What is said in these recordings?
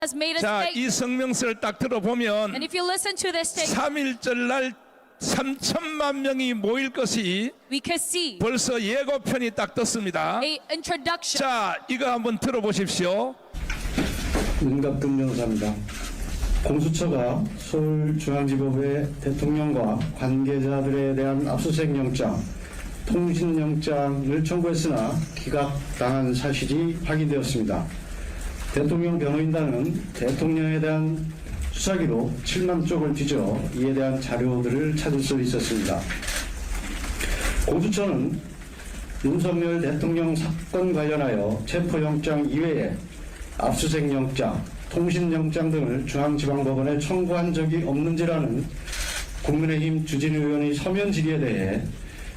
has made a 자, statement. 이 성명서를 딱 들어보면 And if you listen to this statement, 3.1절 날 3천만 명이 모일 것이 we can see 벌써 예고편이 딱 떴습니다. a introduction. 자, 이거 한번 들어보십시오. 윤갑근 변호사입니다. 공수처가 서울중앙지법의 대통령과 관계자들에 대한 압수수색 영장, 통신영장을 청구했으나 기각당한 사실이 확인되었습니다. 대통령 변호인단은 대통령에 대한 수사기록 7만 쪽을 뒤져 이에 대한 자료들을 찾을 수 있었습니다. 공수처는 윤석열 대통령 사건 관련하여 체포영장 이외에 압수수색 영장, 통신영장 등을 중앙지방법원에 청구한 적이 없는지라는 국민의힘 주진 의원의 서면 질의에 대해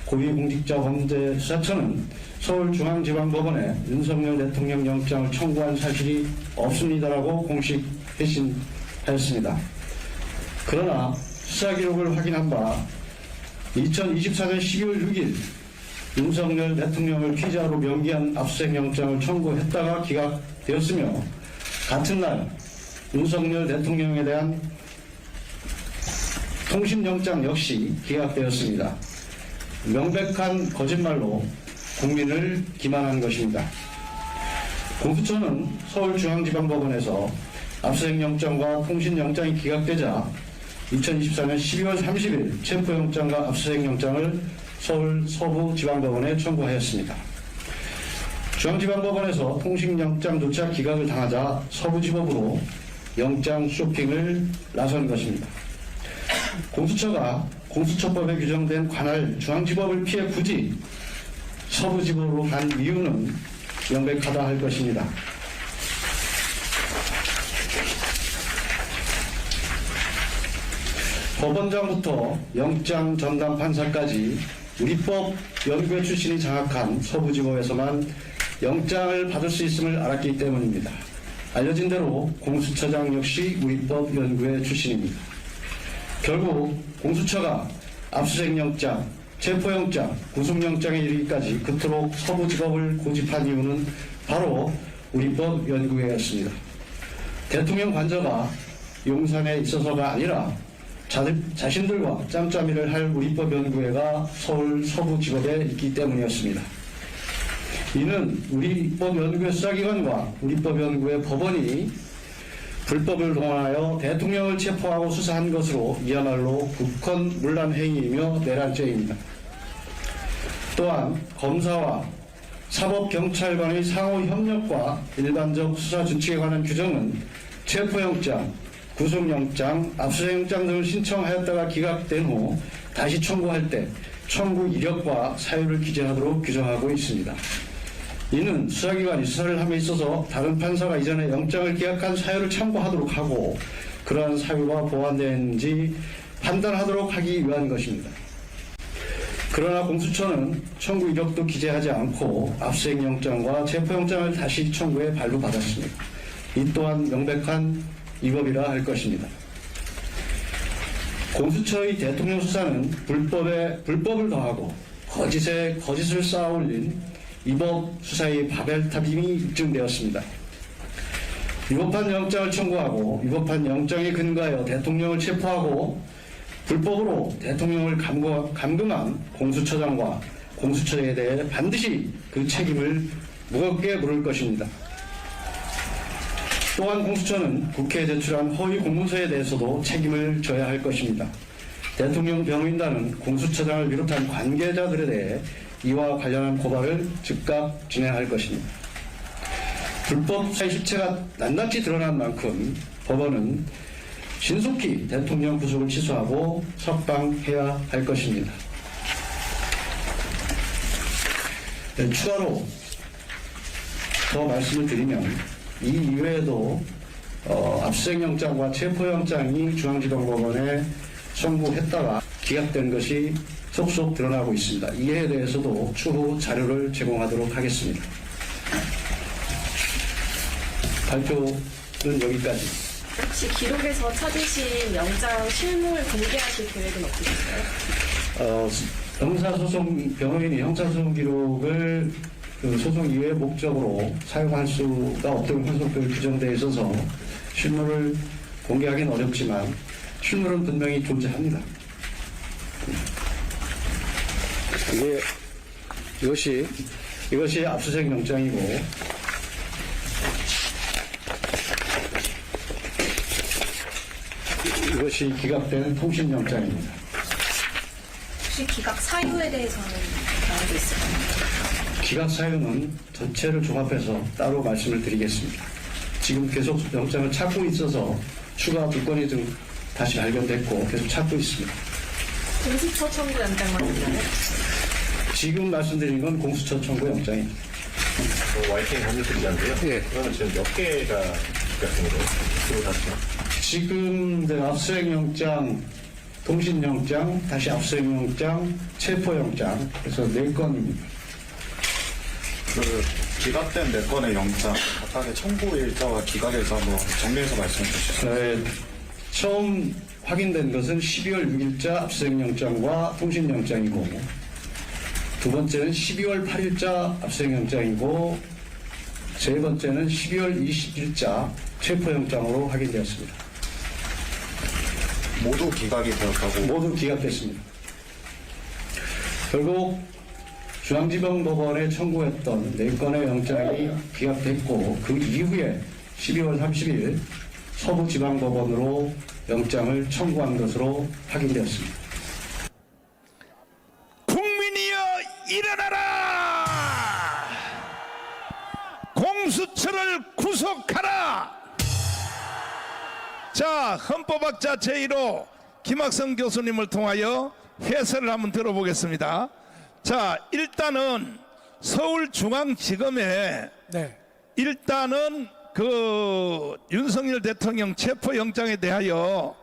고위공직자범죄수사처는 서울중앙지방법원에 윤석열 대통령 영장을 청구한 사실이 없습니다라고 공식 회신하였습니다. 그러나 수사기록을 확인한 바 2024년 12월 6일 윤석열 대통령을 피의자로 명기한 압수수색 영장을 청구했다가 기각되었으며 같은 날 윤석열 대통령에 대한 통신영장 역시 기각되었습니다. 명백한 거짓말로 국민을 기만한 것입니다. 공수처는 서울중앙지방법원에서 압수수색 영장과 통신영장이 기각되자 2024년 12월 30일 체포영장과 압수수색 영장을 서울 서부지방법원에 청구하였습니다. 중앙지방법원에서 통신영장조차 기각을 당하자 서부지법으로 영장 쇼핑을 나선 것입니다. 공수처가 공수처법에 규정된 관할 중앙지법을 피해 굳이 서부지법으로 간 이유는 명백하다 할 것입니다. 법원장부터 영장 전담 판사까지 우리법 연구회 출신이 장악한 서부지법에서만 영장을 받을 수 있음을 알았기 때문입니다. 알려진 대로 공수처장 역시 우리법 연구회 출신입니다. 결국 공수처가 압수수색 영장, 체포영장, 구속영장에 이르기까지 그토록 서부지법을 고집한 이유는 바로 우리법 연구회였습니다. 대통령 관저가 용산에 있어서가 아니라 자신들과 짬짬이를 할 우리법 연구회가 서울 서부지법에 있기 때문이었습니다. 이는 우리법 연구회 수사기관과 우리법 연구회 법원이 불법을 동원하여 대통령을 체포하고 수사한 것으로 이야말로 국헌문란 행위이며 내란죄입니다. 또한 검사와 사법경찰관의 상호 협력과 일반적 수사 준칙에 관한 규정은 체포영장, 구속영장, 압수수색영장 등을 신청하였다가 기각된 후 다시 청구할 때 청구 이력과 사유를 기재하도록 규정하고 있습니다. 이는 수사기관이 수사를 함에 있어서 다른 판사가 이전에 영장을 기각한 사유를 참고하도록 하고 그러한 사유가 보완되는지 판단하도록 하기 위한 것입니다. 그러나 공수처는 청구 이력도 기재하지 않고 압수수색 영장과 체포영장을 다시 청구해 발부받았습니다. 이 또한 명백한 위법이라 할 것입니다. 공수처의 대통령 수사는 불법을 더하고 거짓에 거짓을 쌓아올린 위법 수사의 바벨탑임이 입증되었습니다. 위법한 영장을 청구하고 위법한 영장에 근거하여 대통령을 체포하고 불법으로 대통령을 감금한 공수처장과 공수처에 대해 반드시 그 책임을 무겁게 물을 것입니다. 또한 공수처는 국회에 제출한 허위 공문서에 대해서도 책임을 져야 할 것입니다. 대통령 변호인단은 공수처장을 비롯한 관계자들에 대해 이와 관련한 고발을 즉각 진행할 것입니다. 불법 수사의 실체가 낱낱이 드러난 만큼 법원은 신속히 대통령 구속을 취소하고 석방해야 할 것입니다. 추가로 더 말씀을 드리면 이 이외에도 압수수색 영장과 체포영장이 중앙지방법원에 청구했다가 기각된 것이 속속 드러나고 있습니다. 이에 대해서도 추후 자료를 제공하도록 하겠습니다. 발표는 여기까지. 혹시 기록에서 찾으신 영장 실물 공개하실 계획은 없으실까요? 형사소송 변호인이 형사소송 기록을 그 소송 이외의 목적으로 사용할 수가 없도록 환속도에 규정되어 있어서 실물을 공개하기는 어렵지만 실물은 분명히 존재합니다. 이것이 압수수색 영장이고 이것이 기각된 통신영장입니다. 혹시 기각 사유에 대해서는 알고 있을까요? 기각 사유는 전체를 종합해서 따로 말씀을 드리겠습니다. 지금 계속 영장을 찾고 있어서 추가 두 건이 좀 다시 발견됐고 계속 찾고 있습니다. 공수처 청구 영장만 있나요? 지금 말씀드린 건 공수처 청구 영장입니다. YTN 법률특위인데요. 예. 그러면 지금 몇 개가 기각된 거예요? 그리고 다시 지금 압수수색영장, 통신영장, 다시 압수수색영장, 체포영장 그래서 4건입니다. 그 기각된 4건의 영장 각각의 청구 일자와 기각에서 한번 정리해서 말씀해 주시죠. 처음 확인된 것은 12월 6일자 압수수색영장과 통신영장이고 두 번째는 12월 8일자 압수수색영장이고 세 번째는 12월 20일자 체포영장으로 확인되었습니다. 모두 기각이 되었다고. 모두 기각됐습니다. 결국 중앙지방법원에 청구했던 4건의 영장이 기각됐고 그 이후에 12월 30일 서부지방법원으로 영장을 청구한 것으로 확인되었습니다. 국민이여 일어나라! 공수처를 구속하라! 자, 헌법학자 제1호 김학성 교수님을 통하여 해설을 한번 들어보겠습니다. 자, 일단은 서울중앙지검에 일단은 그 윤석열 대통령 체포영장에 대하여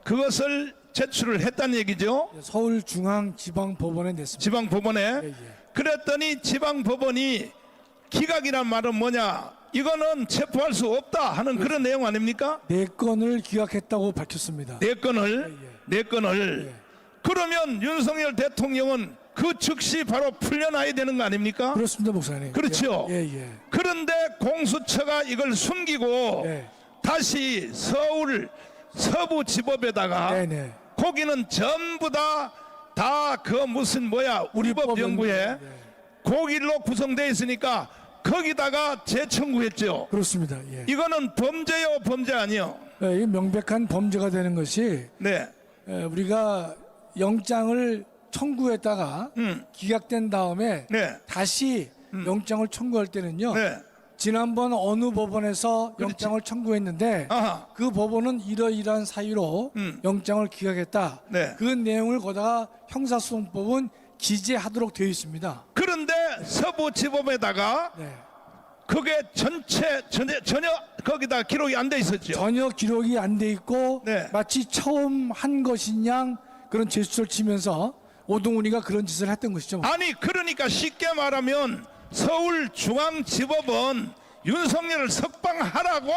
그것을 제출을 했다는 얘기죠. 서울중앙지방법원에 냈습니다. 지방법원에. 그랬더니 지방법원이 기각이란 말은 뭐냐? 이거는 체포할 수 없다 하는 그런 내용 아닙니까? 4건을 기각했다고 밝혔습니다. 네 건을. 그러면 윤석열 대통령은 그 즉시 바로 풀려나야 되는 거 아닙니까? 그렇습니다, 목사님. 그렇죠. 예. 그런데 공수처가 이걸 숨기고 다시 서울 서부지법에다가 네네. 거기는 전부 다 그 무슨 뭐야 우리법연구회 거기로 구성되어 있으니까 거기다가 재청구했죠. 그렇습니다. 예. 이거는 범죄요, 범죄 아니요? 이 명백한 범죄가 되는 것이 네. 우리가 영장을 청구했다가 기각된 다음에 다시 영장을 청구할 때는요. 지난번 어느 법원에서 영장을 청구했는데 그 법원은 이러이러한 사유로 영장을 기각했다. 그 내용을 거다가 형사소송법은 기재하도록 되어 있습니다. 그런데 서부지법에다가 그게 전혀 거기다 기록이 안 돼 있었죠. 전혀 기록이 안 돼 있고 마치 처음 한 것인 양 그런 제스처를 치면서 오동훈이가 그런 짓을 했던 것이죠. 아니 그러니까 쉽게 말하면 서울중앙지법은 윤석열을 석방하라고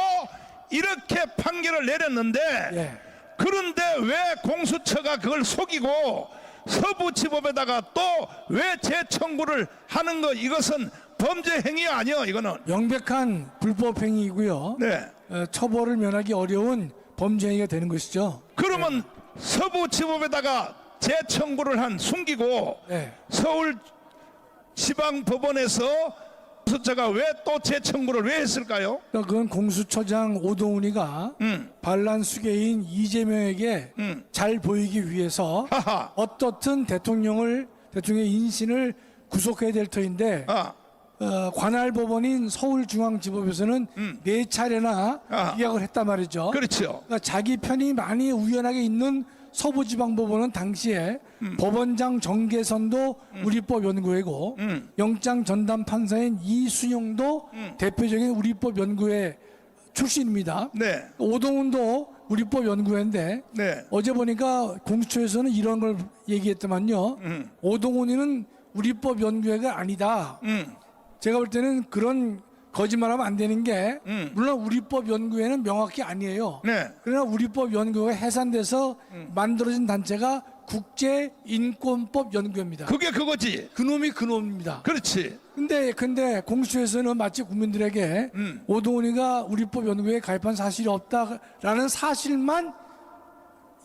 이렇게 판결을 내렸는데 그런데 왜 공수처가 그걸 속이고 서부지법에다가 또 왜 재청구를 하는 거 이것은 범죄 행위 아니요 이거는 명백한 불법 행위이고요. 처벌을 면하기 어려운 범죄 행위가 되는 것이죠. 그러면 서부지법에다가 재청구를 한 숨기고 서울지방법원에서 공수처가 왜 또 재청구를 왜 했을까요? 그건 공수처장 오동훈이가 반란 수괴인 이재명에게 잘 보이기 위해서 어떻든 대통령의 인신을 구속해야 될 터인데 관할 법원인 서울중앙지법에서는 4차례나 기각을 했단 말이죠. 그렇죠. 그러니까 자기 편이 많이 우연하게 있는 서부지방법원은 당시에 법원장 정계선도 우리법 연구회고 영장 전담 판사인 이순영도 대표적인 우리법 연구회 출신입니다. 오동훈도 우리법 연구회인데 어제 보니까 공수처에서는 이런 걸 얘기했더만요. 오동훈이는 우리법 연구회가 아니다. 제가 볼 때는 그런 거짓말하면 안 되는 게 물론 우리법 연구회는 명확히 아니에요. 네. 그러나 우리법 연구회가 해산돼서 만들어진 단체가 국제인권법 연구회입니다. 그게 그거지. 그놈이 그놈입니다. 그렇지. 근데 공수처에서는 마치 국민들에게 오동훈이가 우리법 연구회에 가입한 사실이 없다라는 사실만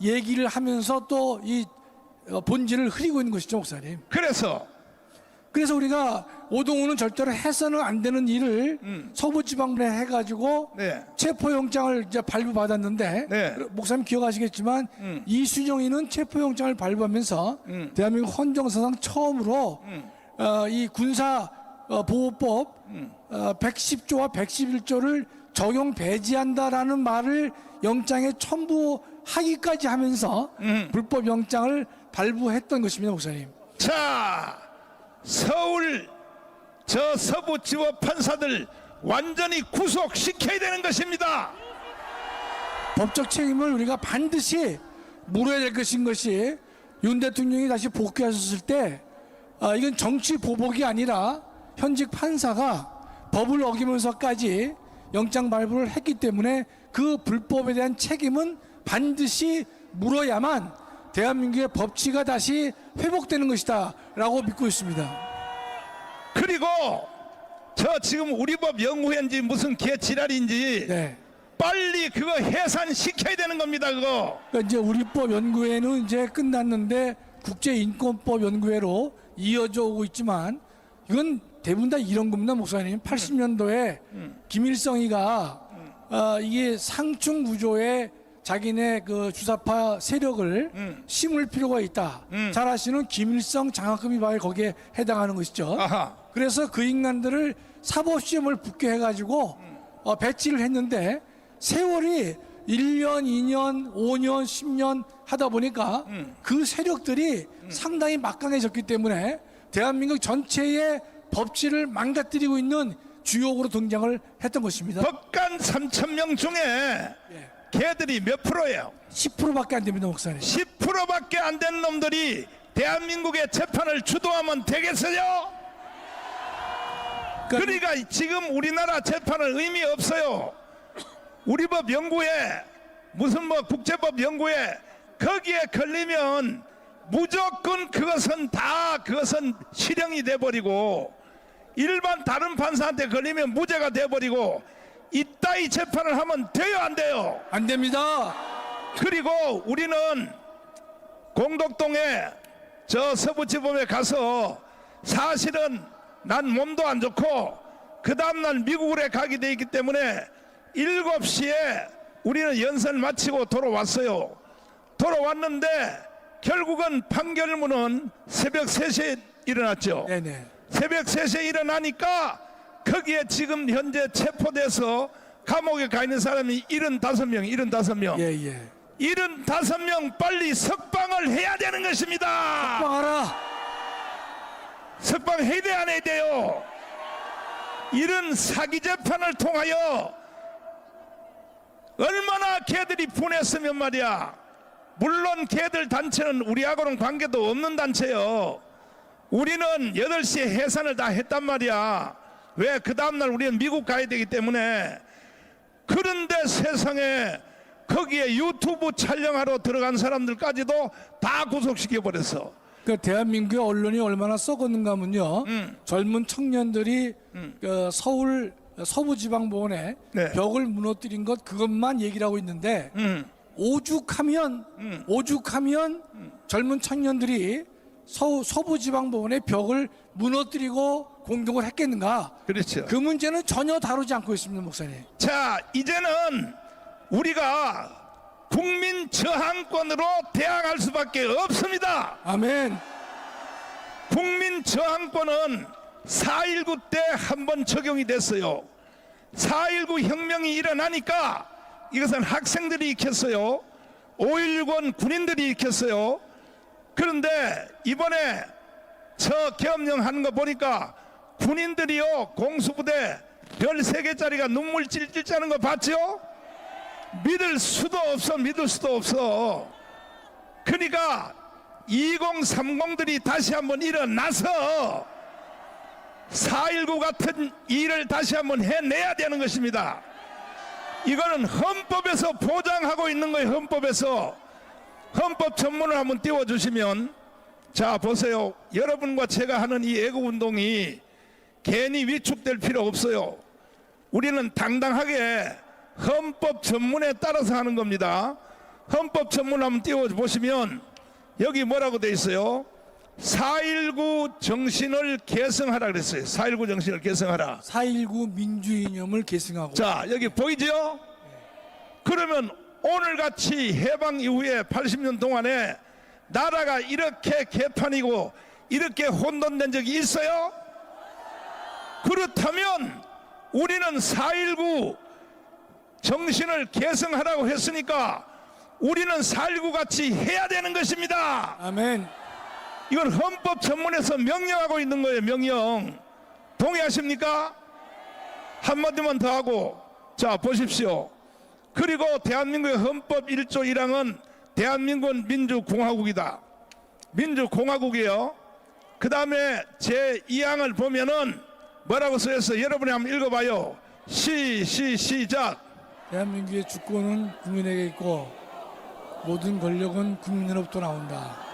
얘기를 하면서 또 이 본질을 흐리고 있는 것이죠, 목사님. 그래서 우리가 오동훈은 절대로 해서는 안 되는 일을 서부지방법에 해가지고 네. 체포영장을 이제 발부받았는데 네. 목사님 기억하시겠지만 이순영이는 체포영장을 발부하면서 대한민국 헌정사상 처음으로 이 군사보호법 110조와 111조를 적용 배제한다라는 말을 영장에 첨부하기까지 하면서 불법 영장을 발부했던 것입니다, 목사님. 자, 서울 저 서부지법 판사들 완전히 구속시켜야 되는 것입니다. 법적 책임을 우리가 반드시 물어야 될 것인 것이 윤 대통령이 다시 복귀하셨을 때 이건 정치 보복이 아니라 현직 판사가 법을 어기면서까지 영장 발부를 했기 때문에 그 불법에 대한 책임은 반드시 물어야만 대한민국의 법치가 다시 회복되는 것이다 라고 믿고 있습니다. 그리고 저 지금 우리법 연구회인지 무슨 개지랄인지 네. 빨리 그거 해산시켜야 되는 겁니다. 그거. 그러니까 이제 우리법 연구회는 이제 끝났는데 국제인권법 연구회로 이어져 오고 있지만 이건 대부분 다 이런 겁니다, 목사님. 80년도에 김일성이가 이게 상층 구조의 자기네 그 주사파 세력을 심을 필요가 있다. 잘 아시는 김일성 장학금 위반이 거기에 해당하는 것이죠. 아하. 그래서 그 인간들을 사법시험을 붙게 해가지고 배치를 했는데 세월이 1년, 2년, 5년, 10년 하다 보니까 그 세력들이 상당히 막강해졌기 때문에 대한민국 전체의 법치를 망가뜨리고 있는 주역으로 등장을 했던 것입니다. 법관 3,000명 중에 걔들이 몇 프로예요? 10%밖에 안 됩니다, 목사님. 10%밖에 안 되는 놈들이 대한민국의 재판을 주도하면 되겠어요? 그러니까 지금 우리나라 재판은 의미 없어요. 우리법 연구회 무슨 뭐 국제법 연구회 거기에 걸리면 무조건 그것은 실형이 돼버리고 일반 다른 판사한테 걸리면 무죄가 돼버리고 이따위 재판을 하면 돼요, 안 돼요? 안 됩니다. 그리고 우리는 공덕동에 저 서부지법에 가서 사실은 난 몸도 안 좋고 그 다음날 미국에 가게 돼 있기 때문에 7시에 우리는 연설 마치고 돌아왔어요. 돌아왔는데 결국은 판결문은 새벽 3시에 일어났죠. 네네. 새벽 3시에 일어나니까 거기에 지금 현재 체포돼서 감옥에 가 있는 사람이 75명. 예. 75명 빨리 석방을 해야 되는 것입니다. 석방하라. 석방해야 돼, 안 해야 돼요? 이런 사기 재판을 통하여 얼마나 걔들이 분했으면 말이야. 물론 걔들 단체는 우리하고는 관계도 없는 단체요. 우리는 8시에 해산을 다 했단 말이야. 왜? 그 다음날 우리는 미국 가야 되기 때문에. 그런데 세상에 거기에 유튜브 촬영하러 들어간 사람들까지도 다 구속시켜버렸어. 그 대한민국의 언론이 얼마나 썩었는가 하면요. 젊은 청년들이 서울 서부지방법원에 네. 벽을 무너뜨린 것 그것만 얘기를 하고 있는데 오죽하면 젊은 청년들이 서부지방법원의 벽을 무너뜨리고 공격을 했겠는가? 그렇죠. 그 문제는 전혀 다루지 않고 있습니다, 목사님. 자, 이제는 우리가 국민 저항권으로 대항할 수밖에 없습니다. 아멘. 국민 저항권은 4.19 때 한 번 적용이 됐어요. 4.19 혁명이 일어나니까 이것은 학생들이 일으켰어요. 5.16은 군인들이 일으켰어요. 그런데 이번에 저 계엄령 하는 거 보니까 군인들이요, 공수부대 별 3개짜리가 눈물 찔찔 짜는 거 봤죠? 믿을 수도 없어. 그러니까 2030들이 다시 한번 일어나서 4.19 같은 일을 다시 한번 해내야 되는 것입니다. 이거는 헌법에서 보장하고 있는 거예요. 헌법에서. 헌법 전문을 한번 띄워주시면, 자 보세요. 여러분과 제가 하는 이 애국운동이 괜히 위축될 필요 없어요. 우리는 당당하게 헌법 전문에 따라서 하는 겁니다. 헌법 전문 한번 띄워보시면 여기 뭐라고 돼 있어요? 4.19 정신을 계승하라 그랬어요. 4.19 정신을 계승하라. 4.19 민주이념을 계승하고. 자 여기 보이죠? 그러면 오늘같이 해방 이후에 80년 동안에 나라가 이렇게 개판이고 이렇게 혼돈된 적이 있어요? 그렇다면 우리는 4.19 정신을 계승하라고 했으니까 우리는 4.19 같이 해야 되는 것입니다. 아멘. 이건 헌법 전문에서 명령하고 있는 거예요. 명령. 동의하십니까? 한마디만 더 하고, 자 보십시오. 그리고 대한민국의 헌법 1조 1항은 대한민국은 민주공화국이다. 민주공화국이에요. 그 다음에 제2항을 보면은 뭐라고 써있어요? 여러분이 한번 읽어봐요. 시작. 대한민국의 주권은 국민에게 있고 모든 권력은 국민으로부터 나온다.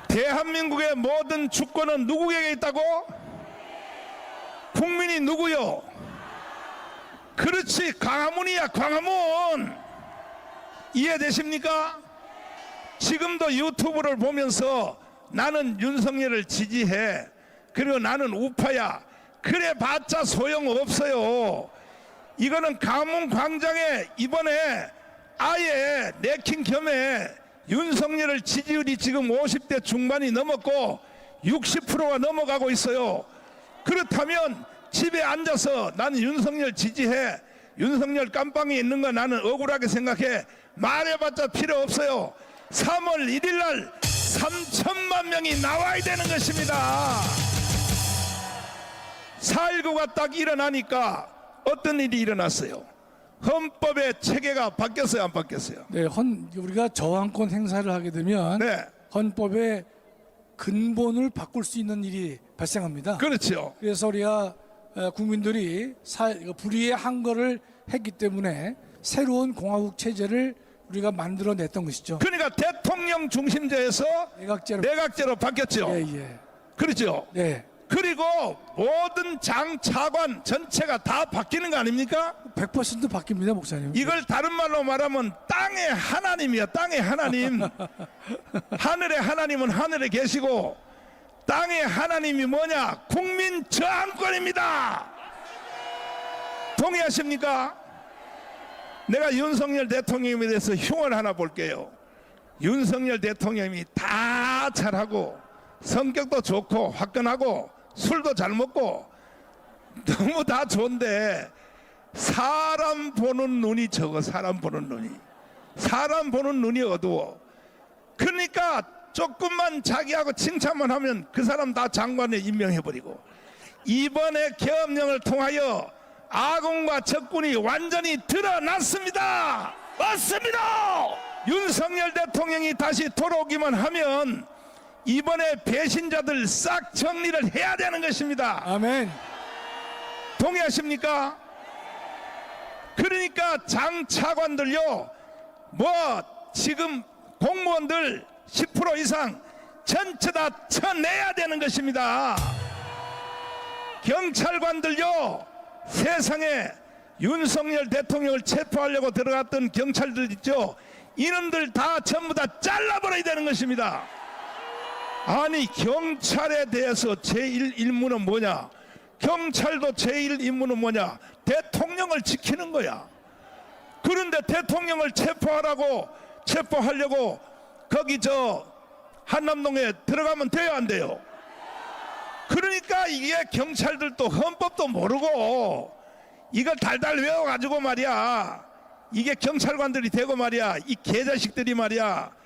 대한민국의 모든 주권은 누구에게 있다고? 국민이 누구요? 그렇지, 광화문이야, 광화문. 이해되십니까? 지금도 유튜브를 보면서 나는 윤석열을 지지해, 그리고 나는 우파야, 그래 봤자 소용없어요. 이거는 광화문 광장에 이번에 아예 내킨 겸에 윤석열을 지지율이 지금 50대 중반이 넘었고 60%가 넘어가고 있어요. 그렇다면 집에 앉아서 나는 윤석열 지지해, 윤석열 깜빵에 있는 거 나는 억울하게 생각해, 말해봤자 필요 없어요. 3월 1일 날 3천만 명이 나와야 되는 것입니다. 4.19가 딱 일어나니까 어떤 일이 일어났어요? 헌법의 체계가 바뀌었어요, 안 바뀌었어요? 네, 우리가 저항권 행사를 하게 되면 네, 헌법의 근본을 바꿀 수 있는 일이 발생합니다. 그렇죠. 그래서 우리가 국민들이 불의의 항거를 했기 때문에 새로운 공화국 체제를 우리가 만들어냈던 것이죠. 그러니까 대통령 중심제에서 내각제로 바뀌었죠. 예. 그렇죠. 네. 그리고 모든 장 차관 전체가 다 바뀌는 거 아닙니까? 100% 바뀝니다, 목사님. 이걸 다른 말로 말하면 땅의 하나님이야. 땅의 하나님. 하늘의 하나님은 하늘에 계시고 땅의 하나님이 뭐냐? 국민 저항권입니다. 동의하십니까? 내가 윤석열 대통령에 대해서 흉을 하나 볼게요. 윤석열 대통령이 다 잘하고 성격도 좋고 화끈하고 술도 잘 먹고 너무 다 좋은데 사람 보는 눈이 적어. 사람 보는 눈이 어두워. 그러니까 조금만 자기하고 칭찬만 하면 그 사람 다 장관에 임명해버리고, 이번에 계엄령을 통하여 아군과 적군이 완전히 드러났습니다. 맞습니다. 윤석열 대통령이 다시 돌아오기만 하면 이번에 배신자들 싹 정리를 해야 되는 것입니다. 아멘. 동의하십니까? 그러니까 장 차관들요, 지금 공무원들 10% 이상 전체 다 쳐내야 되는 것입니다. 경찰관들요, 세상에 윤석열 대통령을 체포하려고 들어갔던 경찰들 있죠, 이놈들 다 전부 다 잘라버려야 되는 것입니다. 아니, 경찰에 대해서 제1임무는 뭐냐? 경찰도 제1임무는 뭐냐? 대통령을 지키는 거야. 그런데 대통령을 체포하려고 거기 한남동에 들어가면 돼요, 안 돼요? 그러니까 이게 경찰들도 헌법도 모르고 이걸 달달 외워가지고 말이야, 이게 경찰관들이 되고 말이야, 이 개자식들이 말이야,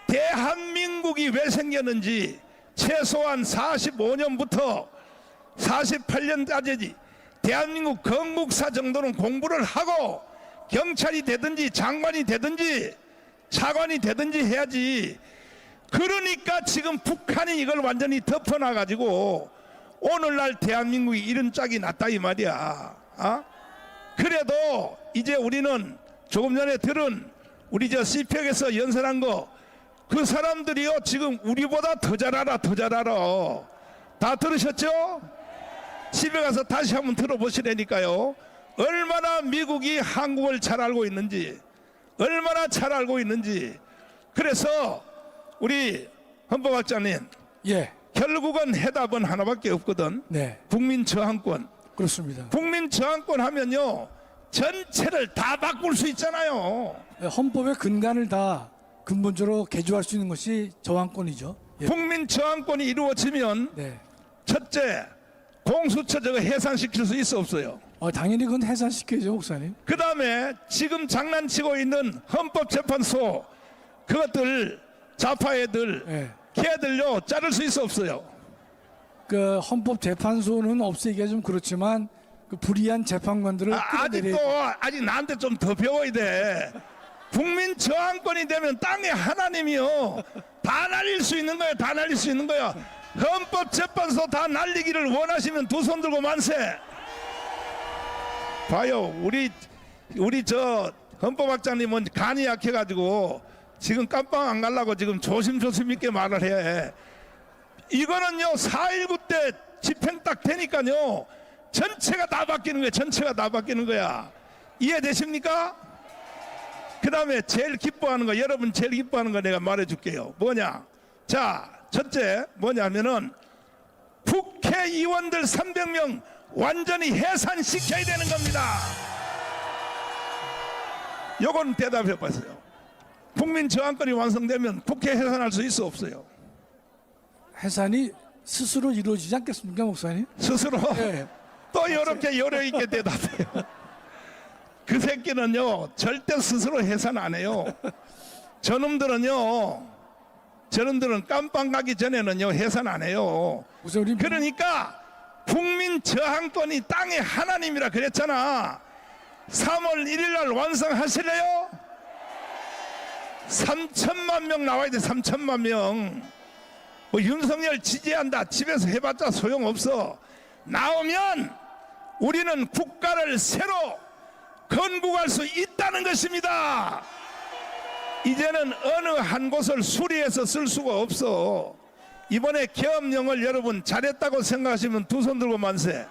대한민국이 왜 생겼는지 최소한 45년부터 48년까지 대한민국 건국사 정도는 공부를 하고 경찰이 되든지 장관이 되든지 차관이 되든지 해야지. 그러니까 지금 북한이 이걸 완전히 덮어놔가지고 오늘날 대한민국이 이런 짝이 났다 이 말이야. 그래도 이제 우리는 조금 전에 들은 우리 저 CPEC에서 연설한 거 그 사람들이요 지금 우리보다 더 잘 알아. 다 들으셨죠? 집에 가서 다시 한번 들어보시라니까요. 얼마나 미국이 한국을 잘 알고 있는지, 얼마나 잘 알고 있는지. 그래서 우리 헌법학자님, 예, 결국은 해답은 하나밖에 없거든. 네, 국민 저항권. 그렇습니다. 국민 저항권 하면요 전체를 다 바꿀 수 있잖아요. 헌법의 근간을 다 근본적으로 개조할 수 있는 것이 저항권이죠. 예. 국민 저항권이 이루어지면 네. 첫째, 공수처 저거 해산시킬 수 있어 없어요? 당연히 그건 해산시켜야죠, 목사님. 그 다음에 지금 장난치고 있는 헌법재판소 그것들 좌파 애들 예. 걔들요 자를 수 있어 없어요? 그 헌법재판소는 없애기가 좀 그렇지만 그 불의한 재판관들을 아직도 아직 나한테 좀 더 배워야 돼. 국민 저항권이 되면 땅의 하나님이요 다 날릴 수 있는 거야. 다 날릴 수 있는 거야. 헌법재판소 다 날리기를 원하시면 두 손 들고 만세. 봐요, 우리 저 헌법학자님은 간이 약해가지고 지금 깜빵 안 가려고 지금 조심조심 있게 말을 해. 이거는요 4.19 때 집행 딱 되니까요 전체가 다 바뀌는 거야. 전체가 다 바뀌는 거야. 이해되십니까? 그 다음에 제일 기뻐하는 거, 여러분 제일 기뻐하는 거 내가 말해줄게요. 뭐냐? 자, 첫째 뭐냐면은 국회의원들 300명 완전히 해산시켜야 되는 겁니다. 요건 대답해 보세요. 국민 저항권이 완성되면 국회 해산할 수 있어 없어요? 해산이 스스로 이루어지지 않겠습니까, 목사님? 스스로 예. 또 이렇게 여려 있게 대답해요. 그 새끼는요 절대 스스로 해산 안 해요. 저놈들은 깜빵 가기 전에는요 해산 안 해요. 목사님, 그러니까 국민 저항권이 땅의 하나님이라 그랬잖아. 3월 1일 날 완성하실래요? 3천만 명 나와야 돼. 3천만 명. 뭐 윤석열 지지한다 집에서 해봤자 소용없어. 나오면 우리는 국가를 새로 건국할 수 있다는 것입니다. 이제는 어느 한 곳을 수리해서 쓸 수가 없어. 이번에 계엄령을 여러분 잘했다고 생각하시면 두 손 들고 만세.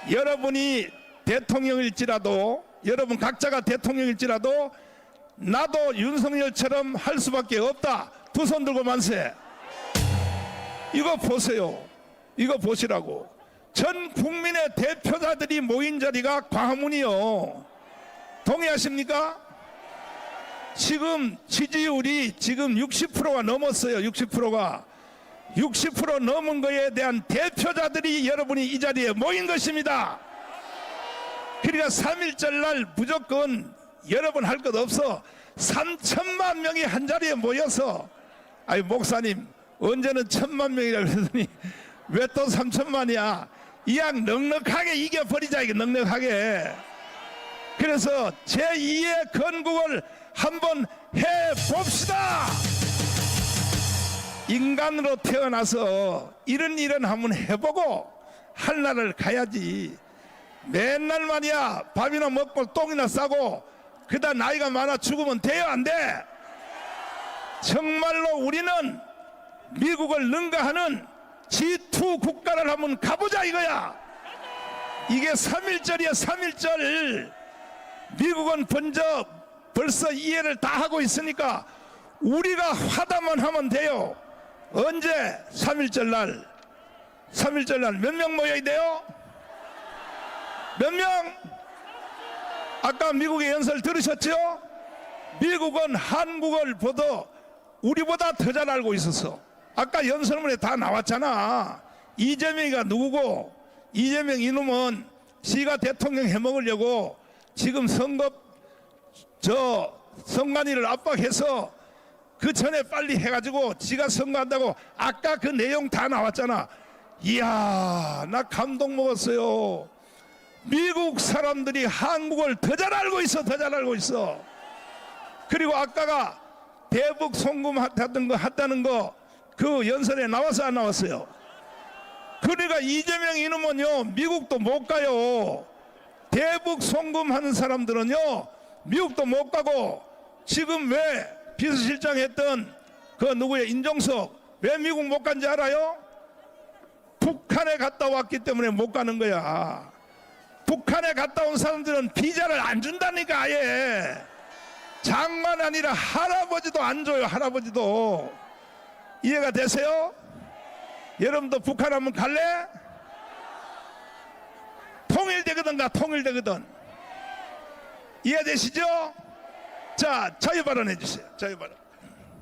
여러분이 대통령일지라도, 여러분 각자가 대통령일지라도 나도 윤석열처럼 할 수밖에 없다. 두 손 들고 만세. 이거 보세요. 이거 보시라고. 전 국민의 대표자들이 모인 자리가 광화문이요. 동의하십니까? 지금 지지율이 지금 60%가 넘었어요. 60%가 60% 넘은 거에 대한 대표자들이 여러분이 이 자리에 모인 것입니다. 그러니까 3.1절 날 무조건 여러분 할 것 없어. 3천만 명이 한 자리에 모여서, 아니 목사님 언제는 1,000만 명이라 그러더니 왜 또 3천만이야? 이왕 넉넉하게 이겨버리자. 이게 넉넉하게. 그래서 제2의 건국을 한번 해봅시다. 인간으로 태어나서 이런 한번 해보고 할 날을 가야지. 맨날 말이야 밥이나 먹고 똥이나 싸고 그다 나이가 많아 죽으면 돼요 안 돼? 정말로 우리는 미국을 능가하는 G2 국가를 한번 가보자 이거야. 이게 3.1절이야 3.1절. 미국은 벌써 이해를 다 하고 있으니까 우리가 화답만 하면 돼요. 언제? 3.1절 날. 3.1절 날 몇 명 모여야 돼요? 몇 명? 아까 미국의 연설 들으셨죠? 미국은 한국을 우리보다 더 잘 알고 있었어. 아까 연설문에 다 나왔잖아. 이재명이가 누구고, 이재명 이놈은 지가 대통령 해먹으려고 지금 선관위를 압박해서 그 전에 빨리 해가지고 지가 선거한다고 아까 그 내용 다 나왔잖아. 이야, 나 감동 먹었어요. 미국 사람들이 한국을 더 잘 알고 있어. 더 잘 알고 있어. 그리고 아까가 대북 송금 했다는 거 그 연설에 나와서 안 나왔어요? 그러니까 이재명 이놈은요 미국도 못 가요. 대북 송금하는 사람들은요 미국도 못 가고, 지금 왜 비서실장 했던 그 누구의 인종석 왜 미국 못 간지 알아요? 북한에 갔다 왔기 때문에 못 가는 거야. 북한에 갔다 온 사람들은 비자를 안 준다니까. 아예 장만 아니라 할아버지도 안 줘요. 할아버지도. 이해가 되세요? 여러분도 북한 한번 갈래? 통일되거든가 통일되거든. 이해되시죠? 자, 자유발언 해주세요. 자유발언.